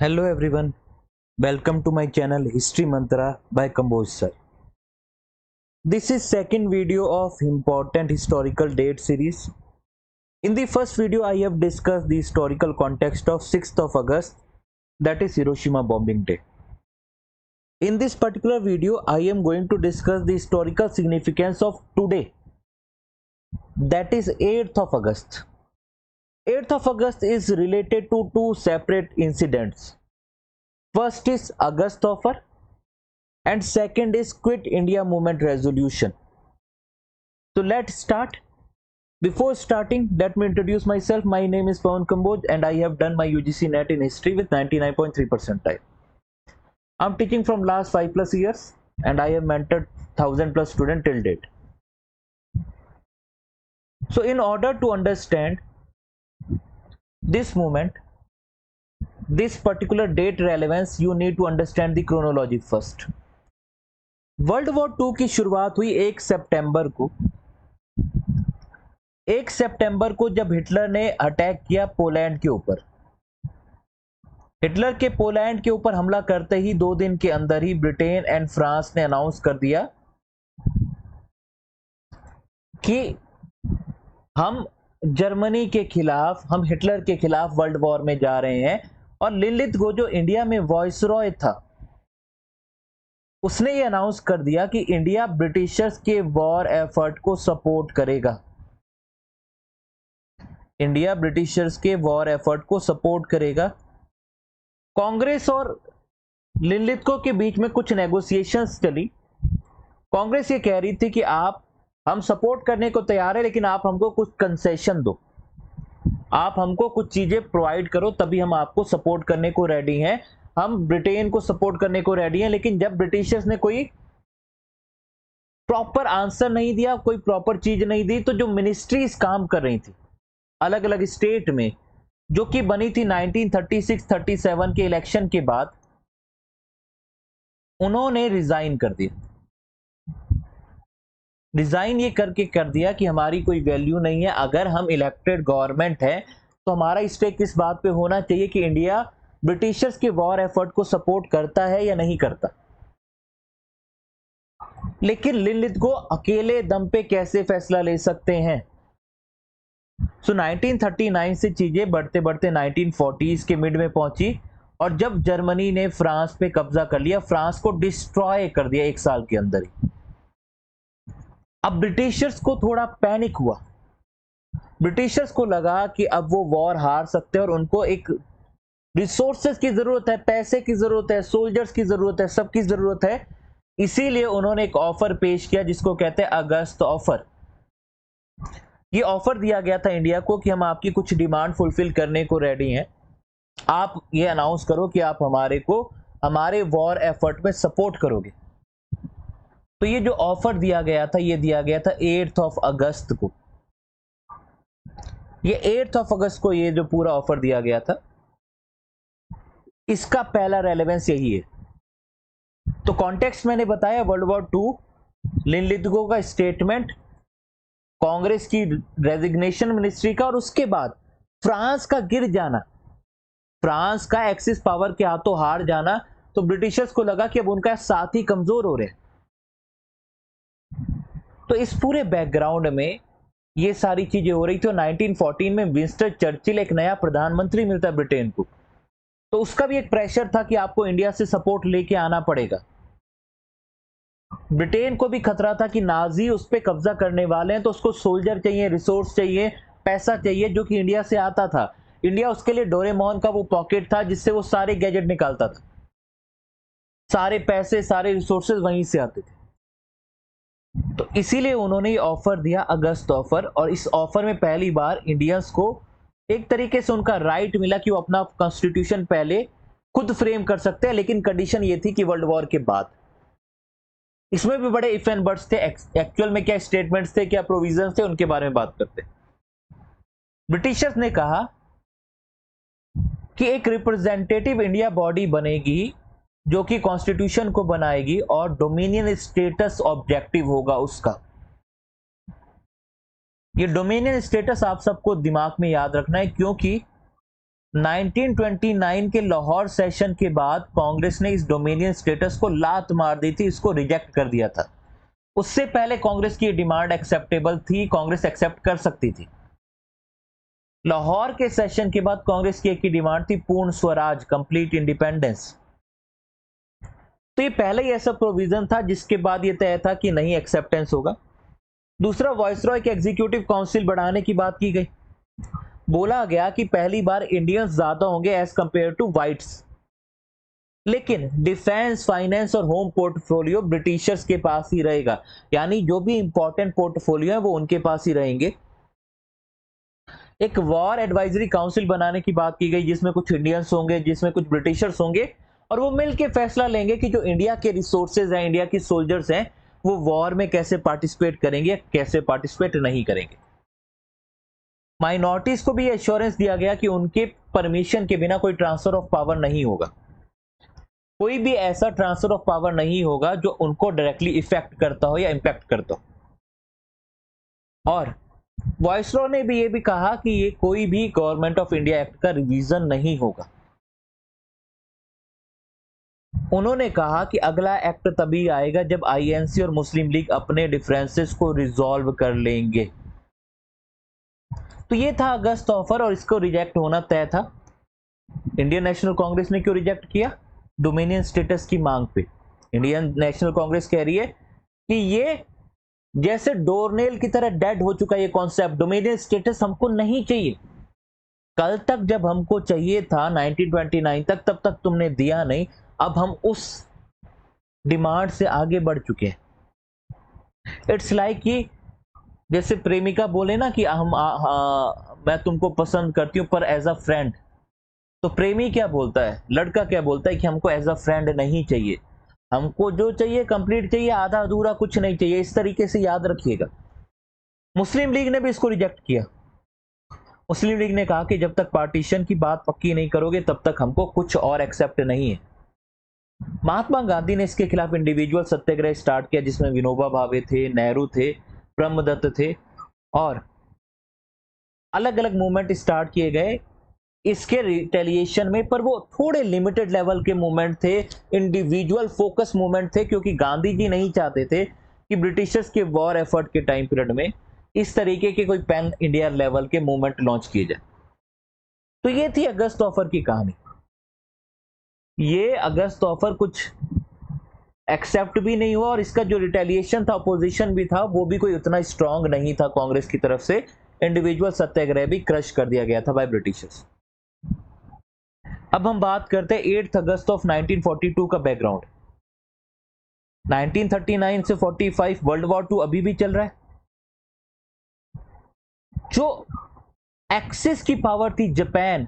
Hello everyone, welcome to my channel History Mantra by Kamboj sir. This is second video of important historical date series. In the first video I have discussed the historical context of 6th of August, that is Hiroshima bombing day. In this particular video I am going to discuss the historical significance of today, that is 8th of August. 8th of August is related to two separate incidents. First is August offer and second is Quit India Movement resolution. So let's start. Before starting, let me introduce myself. My name is Pawan Kamboj and I have done my UGC NET in history with 99.3 percentile. I'm teaching from last 5+ years and I have mentored 1000+ students till date. So in order to understand this movement, this particular date relevance, you need to understand the chronology first. World war 2 की शुरुआत हुई 1 सितंबर को। 1 सितंबर को जब Hitler ने attack किया Poland के ऊपर। हिटलर के पोलैंड के ऊपर हमला करते ही 2 दिन के अंदर ही ब्रिटेन एंड फ्रांस ने अनाउंस कर दिया कि हम जर्मनी के खिलाफ, हम हिटलर के खिलाफ वर्ल्ड वॉर में जा रहे हैं। और लिनलिथगो जो इंडिया में वॉइसरॉय था, उसने ये अनाउंस कर दिया कि इंडिया ब्रिटिशर्स के वॉर एफर्ट को सपोर्ट करेगा। इंडिया ब्रिटिशर्स के वॉर एफर्ट को सपोर्ट करेगा। कांग्रेस और लिनलिथगो के बीच में कुछ नेगोशिएशंस चली। कांग्रेस ये कह रही थी कि हम सपोर्ट करने को तैयार है, लेकिन आप हमको कुछ कंसेशन दो, आप हमको कुछ चीजें प्रोवाइड करो, तभी हम आपको सपोर्ट करने को रेडी हैं। हम ब्रिटेन को सपोर्ट करने को रेडी हैं। लेकिन जब ब्रिटिशर्स ने कोई प्रॉपर आंसर नहीं दिया, कोई प्रॉपर चीज नहीं दी, तो जो मिनिस्ट्रीज काम कर रही थी अलग अलग स्टेट में, जो कि बनी थी 1936-37 के इलेक्शन के बाद, उन्होंने रिजाइन कर दिया। रिजाइन ये करके कर दिया कि हमारी कोई वैल्यू नहीं है। अगर हम इलेक्टेड गवर्नमेंट है तो हमारा स्टेक इस बात पे होना चाहिए कि इंडिया ब्रिटिशर्स के वॉर एफर्ट को सपोर्ट करता है या नहीं करता। लेकिन लिनलिथगो अकेले दम पे कैसे फैसला ले सकते हैं? सो 1939 से चीजें बढ़ते बढ़ते 1940s के मिड में पहुंची और जब जर्मनी ने फ्रांस पे कब्जा कर लिया, फ्रांस को डिस्ट्रॉय कर दिया 1 साल के अंदर ही। अब ब्रिटिशर्स को थोड़ा पैनिक हुआ। ब्रिटिशर्स को लगा कि अब वो वॉर हार सकते हैं और उनको एक रिसोर्सेज की जरूरत है, पैसे की जरूरत है, सोल्जर्स की जरूरत है, सबकी जरूरत है। इसीलिए उन्होंने एक ऑफर पेश किया जिसको कहते हैं अगस्त ऑफर। ये ऑफर दिया गया था इंडिया को कि हम आपकी कुछ डिमांड फुलफिल करने को रेडी हैं। आप ये अनाउंस करो कि आप हमारे वॉर एफर्ट में सपोर्ट करोगे। तो ये जो ऑफर दिया गया था, ये दिया गया था 8th ऑफ अगस्त को। ये 8th ऑफ अगस्त को ये जो पूरा ऑफर दिया गया था, इसका पहला रेलेवेंस यही है। तो कॉन्टेक्स्ट मैंने बताया, वर्ल्ड वॉर 2, लिनलिथगो का स्टेटमेंट, कांग्रेस की रेजिग्नेशन मिनिस्ट्री का, और उसके बाद फ्रांस का गिर जाना, फ्रांस का एक्सिस पावर के हाथों हार जाना। तो ब्रिटिशर्स को लगा कि अब उनका साथ ही कमजोर हो रहे हैं। तो इस पूरे बैकग्राउंड में ये सारी चीजें हो रही थी। और 1914 में विंस्टन चर्चिल, एक नया प्रधानमंत्री मिलता है ब्रिटेन को, तो उसका भी एक प्रेशर था कि आपको इंडिया से सपोर्ट लेके आना पड़ेगा। ब्रिटेन को भी खतरा था कि नाजी उस पर कब्जा करने वाले हैं, तो उसको सोल्जर चाहिए, रिसोर्स चाहिए, पैसा चाहिए, जो कि इंडिया से आता था। इंडिया उसके लिए डोरेमोन का वो पॉकेट था जिससे वो सारे गैजेट निकालता था, सारे पैसे, सारे रिसोर्सेज वहीं से आते थे। तो इसीलिए उन्होंने ये ऑफर दिया, अगस्त ऑफर। और इस ऑफर में पहली बार इंडियंस को एक तरीके से उनका राइट मिला कि वो अपना कॉन्स्टिट्यूशन पहले खुद फ्रेम कर सकते हैं, लेकिन कंडीशन ये थी कि वर्ल्ड वॉर के बाद। इसमें भी बड़े इफ एंड बट्स थे। एक्चुअल में क्या स्टेटमेंट्स थे, क्या प्रोविजंस थे, उनके बारे में बात करते हैं। ब्रिटिशर्स ने कहा कि एक रिप्रेजेंटेटिव इंडिया बॉडी बनेगी जो कि कॉन्स्टिट्यूशन को बनाएगी और डोमिनियन स्टेटस ऑब्जेक्टिव होगा उसका। ये डोमिनियन स्टेटस आप सबको दिमाग में याद रखना है, क्योंकि 1929 के लाहौर सेशन के बाद कांग्रेस ने इस डोमिनियन स्टेटस को लात मार दी थी, इसको रिजेक्ट कर दिया था। उससे पहले कांग्रेस की डिमांड एक्सेप्टेबल थी, कांग्रेस एक्सेप्ट कर सकती थी। लाहौर के सेशन के बाद कांग्रेस की एक ही डिमांड थी, पूर्ण स्वराज, कंप्लीट इंडिपेंडेंस। तो ये पहले ही ऐसा प्रोविजन था जिसके बाद ये तय था कि नहीं एक्सेप्टेंस होगा। दूसरा, वायसरॉय के एग्जीक्यूटिव काउंसिल बढ़ाने की बात की गई। बोला गया कि पहली बार इंडियंस ज्यादा होंगे एज कंपेयर टू व्हाइट्स, लेकिन डिफेंस, फाइनेंस और होम पोर्टफोलियो ब्रिटिशर्स के पास ही रहेगा, यानी जो भी इंपॉर्टेंट पोर्टफोलियो है वो उनके पास ही रहेंगे। एक वॉर एडवाइजरी काउंसिल बनाने की बात की गई जिसमें कुछ इंडियंस होंगे, जिसमें कुछ ब्रिटिशर्स होंगे, और वो मिलकर फैसला लेंगे कि जो इंडिया के रिसोर्सेज हैं, इंडिया की सोल्जर्स हैं, वो वॉर में कैसे पार्टिसिपेट करेंगे, कैसे पार्टिसिपेट नहीं करेंगे। माइनॉरिटीज को भी एश्योरेंस दिया गया कि उनके परमिशन के बिना कोई ट्रांसफर ऑफ पावर नहीं होगा, कोई भी ऐसा ट्रांसफर ऑफ पावर नहीं होगा जो उनको डायरेक्टली इफेक्ट करता हो या इंपैक्ट करता हो। और वायसरॉय ने भी ये भी कहा कि ये कोई भी गवर्नमेंट ऑफ इंडिया एक्ट का रिवीजन नहीं होगा। उन्होंने कहा कि अगला एक्ट तभी आएगा जब आईएनसी और मुस्लिम लीग अपने डिफरेंसेस को रिजॉल्व कर लेंगे। तो ये था अगस्त ऑफर और इसको रिजेक्ट होना तय था। इंडियन नेशनल कांग्रेस ने क्यों रिजेक्ट किया? डोमिनियन स्टेटस की मांग पे। इंडियन नेशनल कांग्रेस कह रही है कि ये जैसे डोरनेल की तरह डेड हो चुका है ये कॉन्सेप्ट, डोमिनियन स्टेटस हमको नहीं चाहिए। कल तक जब हमको चाहिए था 1929 तक, तब तक तुमने दिया नहीं, अब हम उस डिमांड से आगे बढ़ चुके हैं। इट्स लाइक कि जैसे प्रेमिका बोले ना कि मैं तुमको पसंद करती हूं पर एज अ फ्रेंड, तो प्रेमी क्या बोलता है, लड़का क्या बोलता है कि हमको एज अ फ्रेंड नहीं चाहिए, हमको जो चाहिए कंप्लीट चाहिए, आधा अधूरा कुछ नहीं चाहिए। इस तरीके से याद रखिएगा। मुस्लिम लीग ने भी इसको रिजेक्ट किया। मुस्लिम लीग ने कहा कि जब तक पार्टीशन की बात पक्की नहीं करोगे तब तक हमको कुछ और एक्सेप्ट नहीं है। महात्मा गांधी ने इसके खिलाफ इंडिविजुअल सत्याग्रह स्टार्ट किया जिसमें विनोबा भावे थे, नेहरू थे, ब्रह्मदत्त थे, और अलग अलग मूवमेंट स्टार्ट किए गए इसके रिटेलिएशन में, पर वो थोड़े लिमिटेड लेवल के मूवमेंट थे, इंडिविजुअल फोकस मूवमेंट थे, क्योंकि गांधी जी नहीं चाहते थे कि ब्रिटिशर्स के वॉर एफर्ट के टाइम पीरियड में इस तरीके के कोई पैन इंडिया लेवल के मूवमेंट लॉन्च किए जाए। तो ये थी अगस्त ऑफर की कहानी। ये अगस्त ऑफर कुछ एक्सेप्ट भी नहीं हुआ और इसका जो रिटेलिएशन था, अपोजिशन भी था, वो भी कोई उतना स्ट्रांग नहीं था कांग्रेस की तरफ से। इंडिविजुअल सत्याग्रह भी क्रश कर दिया गया था बाय ब्रिटिशर्स। अब हम बात करते हैं 8 अगस्त ऑफ 1942 का बैकग्राउंड। 1939 से 45 वर्ल्ड वॉर 2 अभी भी चल रहा है। जो एक्सिस की पावर थी जापान,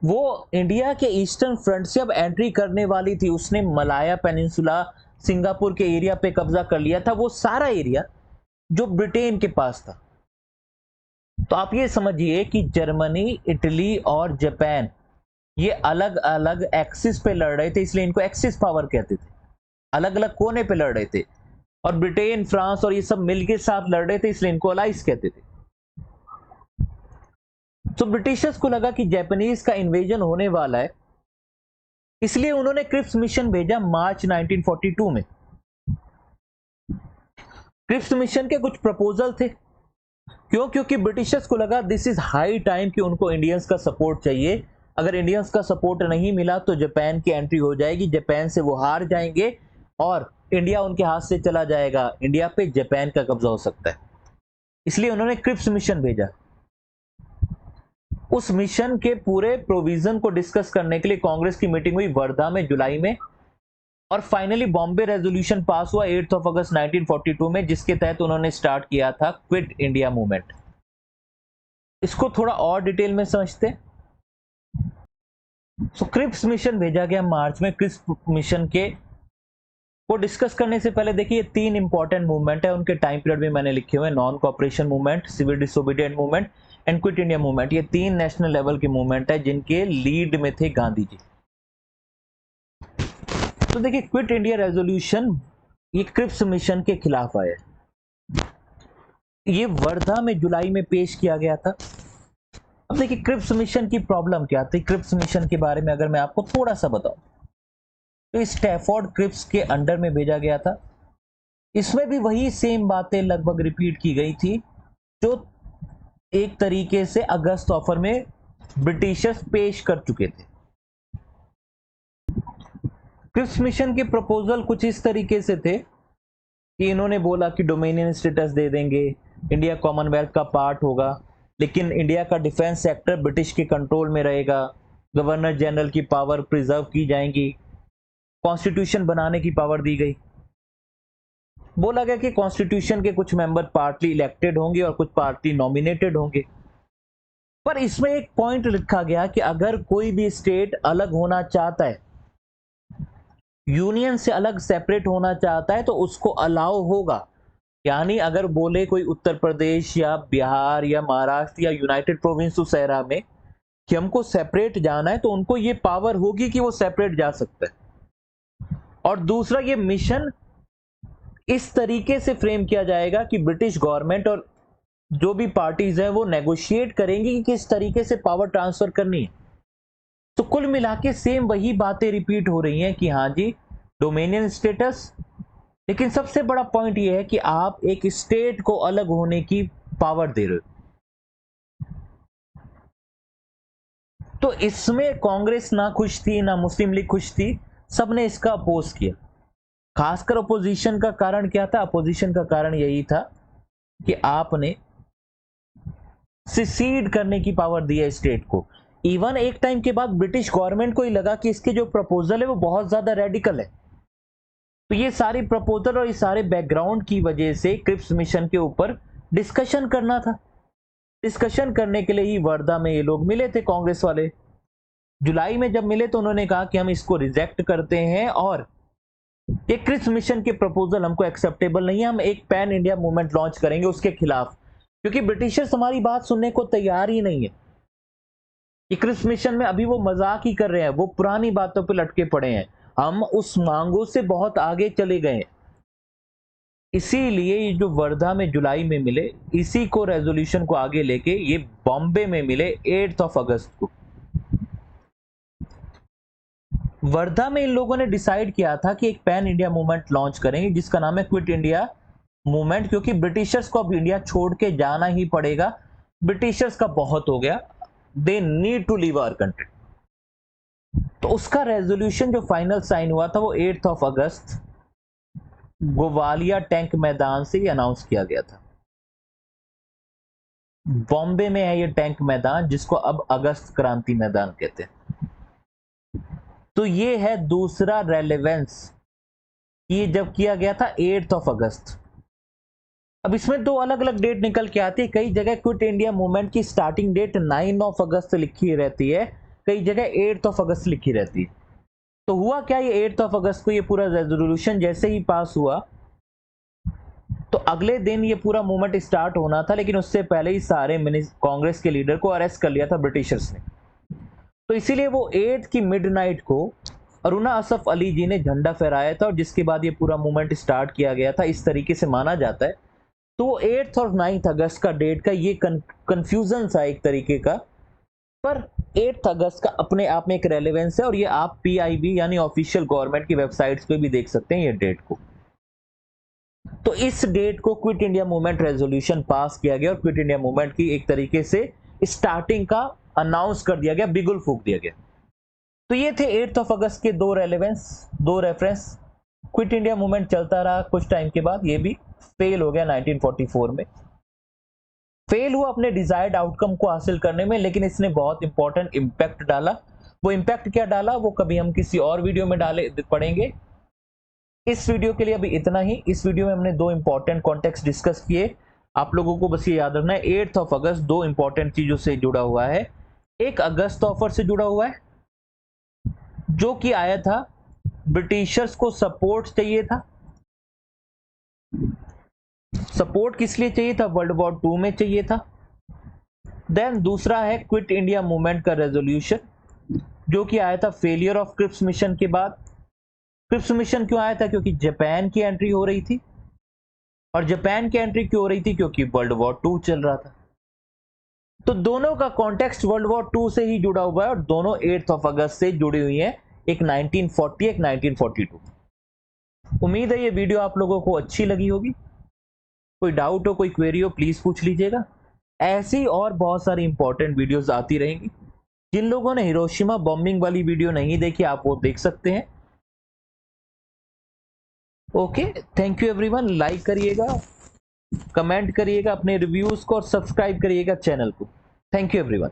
वो इंडिया के ईस्टर्न फ्रंट से अब एंट्री करने वाली थी। उसने मलाया पेनिनसुला, सिंगापुर के एरिया पे कब्जा कर लिया था, वो सारा एरिया जो ब्रिटेन के पास था। तो आप ये समझिए कि जर्मनी, इटली और जापान ये अलग अलग एक्सिस पे लड़ रहे थे, इसलिए इनको एक्सिस पावर कहते थे। अलग अलग कोने पे लड़ रहे थे, और ब्रिटेन, फ्रांस और ये सब मिलके साथ लड़ रहे थे, इसलिए इनको अलाइज कहते थे। तो ब्रिटिशर्स को लगा कि जापानीज का इन्वेजन होने वाला है, इसलिए उन्होंने क्रिप्स मिशन भेजा मार्च 1942 में। क्रिप्स मिशन के कुछ प्रपोजल थे। क्यों? क्योंकि ब्रिटिशर्स को लगा दिस इज हाई टाइम कि उनको इंडियंस का सपोर्ट चाहिए। अगर इंडियंस का सपोर्ट नहीं मिला तो जापान की एंट्री हो जाएगी, जापान से वो हार जाएंगे और इंडिया उनके हाथ से चला जाएगा, इंडिया पे जापान का कब्जा हो सकता है। इसलिए उन्होंने क्रिप्स मिशन भेजा। उस मिशन के पूरे प्रोविजन को डिस्कस करने के लिए कांग्रेस की मीटिंग हुई वर्धा में जुलाई में, और फाइनली बॉम्बे रेजोल्यूशन पास हुआ 8 अगस्त 1942 में, जिसके तहत उन्होंने स्टार्ट किया था क्विट इंडिया मूवमेंट। इसको थोड़ा और डिटेल में समझते हैं। क्रिप्स मिशन भेजा गया मार्च में। क्रिप्स मिशन के को डिस्कस करने से पहले देखिए 3 इंपॉर्टेंट मूवमेंट है, उनके टाइम पीरियड भी मैंने लिखे हुए हैं। Non cooperation movement, civil disobedient movement and quit India movement. ये 3 नेशनल लेवल के मूवमेंट है जिनके लीड में थे गांधी जी। तो देखिए क्विट इंडिया रेजोल्यूशन ये क्रिप्स मिशन के खिलाफ आया। ये वर्धा में जुलाई में पेश किया गया था। अब देखिए क्रिप्स मिशन की प्रॉब्लम क्या थी। क्रिप्स मिशन के बारे में अगर मैं आपको थोड़ा सा बताऊं तो स्टैफोर्ड क्रिप्स के अंडर में भेजा गया था। इसमें भी वही सेम बातें लगभग रिपीट की गई थी जो एक तरीके से अगस्त ऑफर में ब्रिटिशर्स पेश कर चुके थे। क्रिप्स मिशन के प्रपोजल कुछ इस तरीके से थे कि इन्होंने बोला कि डोमिनियन स्टेटस दे देंगे, इंडिया कॉमनवेल्थ का पार्ट होगा, लेकिन इंडिया का डिफेंस सेक्टर ब्रिटिश के कंट्रोल में रहेगा, गवर्नर जनरल की पावर प्रिजर्व की जाएंगी, कॉन्स्टिट्यूशन बनाने की पावर दी गई। बोला गया कि कॉन्स्टिट्यूशन के कुछ मेंबर पार्टली इलेक्टेड होंगे और कुछ पार्टली नॉमिनेटेड होंगे। पर इसमें एक पॉइंट लिखा गया कि अगर कोई भी स्टेट अलग होना चाहता है, यूनियन से अलग सेपरेट होना चाहता है, तो उसको अलाउ होगा। यानी अगर बोले कोई उत्तर प्रदेश या बिहार या महाराष्ट्र या यूनाइटेड प्रोविंस सहरा में कि हमको सेपरेट जाना है, तो उनको ये पावर होगी कि वो सेपरेट जा सकता है। और दूसरा, ये मिशन इस तरीके से फ्रेम किया जाएगा कि ब्रिटिश गवर्नमेंट और जो भी पार्टीज हैं वो नेगोशिएट करेंगी कि किस तरीके से पावर ट्रांसफर करनी है। तो कुल मिला के सेम वही बातें रिपीट हो रही हैं कि हाँ जी, डोमिनियन स्टेटस, लेकिन सबसे बड़ा पॉइंट ये है कि आप एक स्टेट को अलग होने की पावर दे रहे हो। तो इसमें कांग्रेस ना खुश थी, ना मुस्लिम लीग खुश थी, सबने इसका अपोज किया। खासकर अपोजिशन का कारण क्या था? अपोजिशन का कारण यही था कि आपने सिसीड करने की पावर दी है स्टेट को। इवन एक टाइम के बाद ब्रिटिश गवर्नमेंट को ही लगा कि इसके जो प्रपोजल है वो बहुत ज्यादा रेडिकल है। तो ये सारी प्रपोजल और ये सारे बैकग्राउंड की वजह से क्रिप्स मिशन के ऊपर डिस्कशन करना था। डिस्कशन करने के लिए ही वर्धा में ये लोग मिले थे, कांग्रेस वाले। जुलाई में जब मिले तो उन्होंने कहा कि हम इसको रिजेक्ट करते हैं और ये क्रिप्स मिशन के प्रपोजल हमको एक्सेप्टेबल नहीं है, हम एक पैन इंडिया मूवमेंट लॉन्च करेंगे उसके खिलाफ, क्योंकि ब्रिटिशर्स हमारी बात सुनने को तैयार ही नहीं है। ये क्रिप्स मिशन में अभी वो मजाक ही कर रहे हैं, वो पुरानी बातों पे लटके पड़े हैं, हम उस मांगों से बहुत आगे चले गए हैं। इसीलिए ये जो वर्धा में जुलाई में मिले, इसी को रेजोल्यूशन को आगे लेके ये बॉम्बे में मिले 8 अगस्त को। वर्धा में इन लोगों ने डिसाइड किया था कि एक पैन इंडिया मूवमेंट लॉन्च करेंगे जिसका नाम है क्विट इंडिया मूवमेंट, क्योंकि ब्रिटिशर्स को अब इंडिया छोड़ के जाना ही पड़ेगा। ब्रिटिशर्स का बहुत हो गया, they need to leave our country. तो उसका रेजोल्यूशन जो फाइनल साइन हुआ था वो 8 अगस्त ग्वालियर टैंक मैदान से अनाउंस किया गया था। बॉम्बे में है ये टैंक मैदान, जिसको अब अगस्त क्रांति मैदान कहते हैं। तो ये है दूसरा रेलेवेंस, ये जब किया गया था 8 अगस्त। अब इसमें दो अलग अलग डेट निकल के आती है। कई जगह क्विट इंडिया मूवमेंट की स्टार्टिंग डेट 9 अगस्त लिखी रहती है, कई जगह 8 अगस्त लिखी रहती है। तो हुआ क्या, ये 8 अगस्त को ये पूरा रेजोल्यूशन जैसे ही पास हुआ तो अगले दिन ये पूरा मूवमेंट स्टार्ट होना था, लेकिन उससे पहले ही सारे कांग्रेस के लीडर को अरेस्ट कर लिया था ब्रिटिशर्स ने। तो इसीलिए वो 8 की मिडनाइट को अरुणा असफ अली जी ने झंडा फहराया था और जिसके बाद ये पूरा मूवमेंट स्टार्ट किया गया था, इस तरीके से माना जाता है। तो 8 और 9 अगस्त का डेट का ये कंफ्यूजन था एक तरीके का, पर 8 अगस्त का अपने आप में एक रेलेवेंस है और ये आप पीआईबी यानी ऑफिशियल गवर्नमेंट की वेबसाइट्स पे भी देख सकते हैं ये डेट को। तो इस डेट को quit India movement resolution pass किया गया और क्विट इंडिया मूवमेंट की एक तरीके से स्टार्टिंग का अनाउंस कर दिया गया, बिगुल फूंक दिया गया। तो ये थे 8 अगस्त के दो रेलेवेंस, दो रेफरेंस। क्विट इंडिया मूवमेंट चलता रहा, कुछ टाइम के बाद ये भी फेल हो गया 1944 में। फेल हुआ अपने डिजायर्ड आउटकम को हासिल करने में, लेकिन इसने बहुत इंपॉर्टेंट इंपैक्ट डाला। वो इंपैक्ट क्या डाला वो कभी हम किसी और वीडियो में डाले पढ़ेंगे। इस वीडियो के लिए अभी इतना ही। इस वीडियो में हमने दो इंपॉर्टेंट कॉन्टेक्स्ट डिस्कस किए। आप लोगों को बस ये याद रखना है 8 अगस्त दो इंपॉर्टेंट चीजों से जुड़ा हुआ है। एक अगस्त ऑफर से जुड़ा हुआ है जो कि आया था, ब्रिटिशर्स को सपोर्ट चाहिए था। सपोर्ट किस लिए चाहिए था? वर्ल्ड वॉर 2 में चाहिए था। देन दूसरा है क्विट इंडिया मूवमेंट का रेजोल्यूशन जो कि आया था फेलियर ऑफ क्रिप्स मिशन के बाद। क्रिप्स मिशन क्यों आया था? क्योंकि जापान की एंट्री हो रही थी। और जापान की एंट्री क्यों हो रही थी? क्योंकि वर्ल्ड वॉर 2 चल रहा था। तो दोनों का कॉन्टेक्स्ट वर्ल्ड वॉर 2 से ही जुड़ा हुआ है और दोनों 8 अगस्त से जुड़ी हुई हैं, एक 1940 एक 1942। उम्मीद है ये वीडियो आप लोगों को अच्छी लगी होगी। कोई डाउट हो, कोई क्वेरी हो, प्लीज पूछ लीजिएगा। ऐसी और बहुत सारी इंपॉर्टेंट वीडियोस आती रहेंगी। जिन लोगों ने हिरोशिमा बॉम्बिंग वाली वीडियो नहीं देखी आप वो देख सकते हैं। Okay, thank you everyone. Like करिएगा, कमेंट करिएगा अपने रिव्यूज को और सब्सक्राइब करिएगा चैनल को। Thank you everyone.